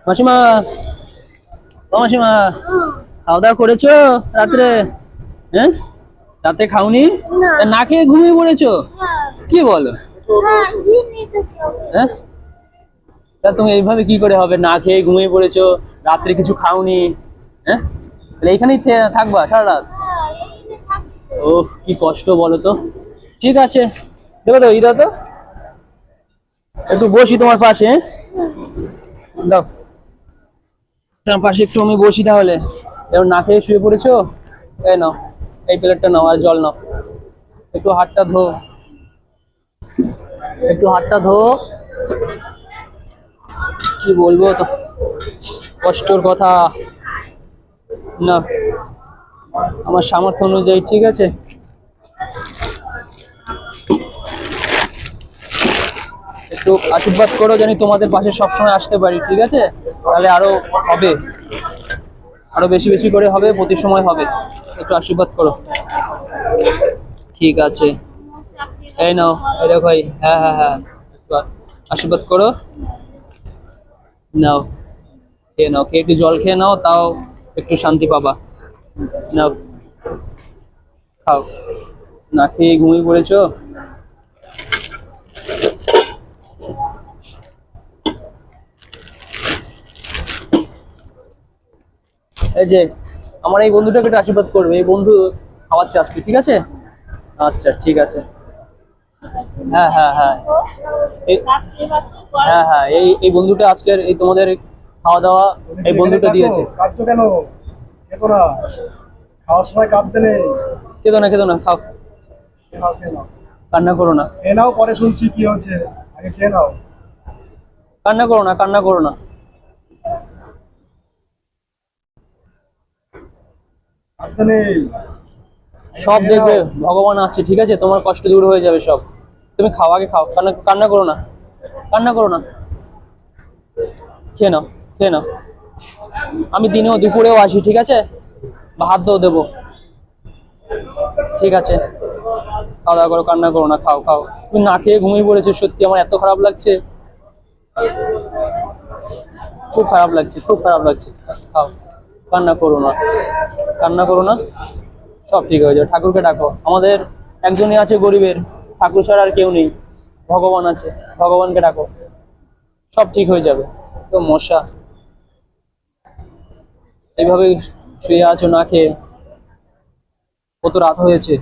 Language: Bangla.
মাসিমা, ও মাসিমা, খাওয়া দাওয়া করেছো রাত্রে? হ্যাঁ, রাতে খাওনি? না খেয়ে ঘুমিয়ে পড়েছো? কি বলো? হ্যাঁ, তা তুমি এইভাবে কি করে হবে? না খেয়ে ঘুমিয়ে পড়েছো, রাত্রে কিছু খাওনি? হ্যাঁ, তাহলে এইখানেই থাকবা সারা রাত? ওহ, কি কষ্ট বলো তো। ঠিক আছে, দেখো তো ইদা তো একটু বসি তোমার পাশে, হ্যাঁ? দাও, তোমার পাশে একটু আমি বসি তাহলে। এবার না খেয়ে শুয়ে পড়েছো, এই নাও, এই প্লেটটা নাও আর জল নাও। একটু হাতটা ধো, একটু হাতটা ধো। কি বলবো তো, কষ্টর কথা। না, আমার সামর্থ্য অনুযায়ী, ঠিক আছে? একটু আশীর্বাদ করো জানি তোমাদের পাশে সবসময় আসতে পারি, ঠিক আছে? তাহলে আরো হবে, আরো বেশি বেশি করে হবে, প্রতি সময় হবে। একটু আশীর্বাদ করো। ঠিক আছে, এই নাও, এই দেখো ভাই, হ্যাঁ হ্যাঁ হ্যাঁ, একটু আশীর্বাদ করো। নাও, খেয়ে নাও, খেয়ে একটু জল খেয়ে নাও, তাও একটু শান্তি পাবা। নাও, খাও। না খেয়ে ঘুমিয়ে পড়েছো? এই যে আমার এই বন্ধুটাকে একটু আশীর্বাদ করবে, এই বন্ধু খাওয়াচ্ছে আজকে, ঠিক আছে? আচ্ছা, ঠিক আছে। হ্যাঁ হ্যাঁ হ্যাঁ, হ্যাঁ হ্যাঁ, এই এই বন্ধুটা আজকের এই তোমাদের খাওয়া দাওয়া এই বন্ধুটা দিয়েছে। কাঁদছো কেন? খেতো না, খাওয়ার সময় কাঁদতে নেই। কেঁদো না, কেঁদো না, খাও। খেয়ে নাও, খেয়ে নাও। কান্না করো না, খেয়ে নাও, পরে শুনছি কি হচ্ছে। আগে খেয়ে নাও। কান্না করো না, কান্না করো না। কাঁদতে নেই। সব দেখবে, ভগবান আছে, ঠিক আছে? তোমার কষ্ট দূর হয়ে যাবে সব। তুমি খাও, আগে খাও, কান্না কান্না করো না, কান্না করো না। খেয়ে নাও, খেয়ে নাও। আমি দিনেও দুপুরেও আসি, ঠিক আছে? ভাতও দেবো, ঠিক আছে? খাওয়া দাওয়া করো, কান্না করো না, খাও খাও। তুমি না খেয়ে ঘুমিয়ে পড়েছো, সত্যি আমার এত খারাপ লাগছে, খুব খারাপ লাগছে, খুব খারাপ লাগছে। খাও, কান্না করো না, কান্না করো না। সব ঠিক হয়ে যাবে, ঠাকুরকে ডাকো। আমাদের একজনই আছে গরিবের, ঠাকুর ছাড়া আর কেউ নেই। ভগবান আছে, ভগবানকে ডাকো, সব ঠিক হয়ে যাবে। তো মশা, এইভাবে শুয়ে আছো না খেয়ে, কত রাত হয়েছে।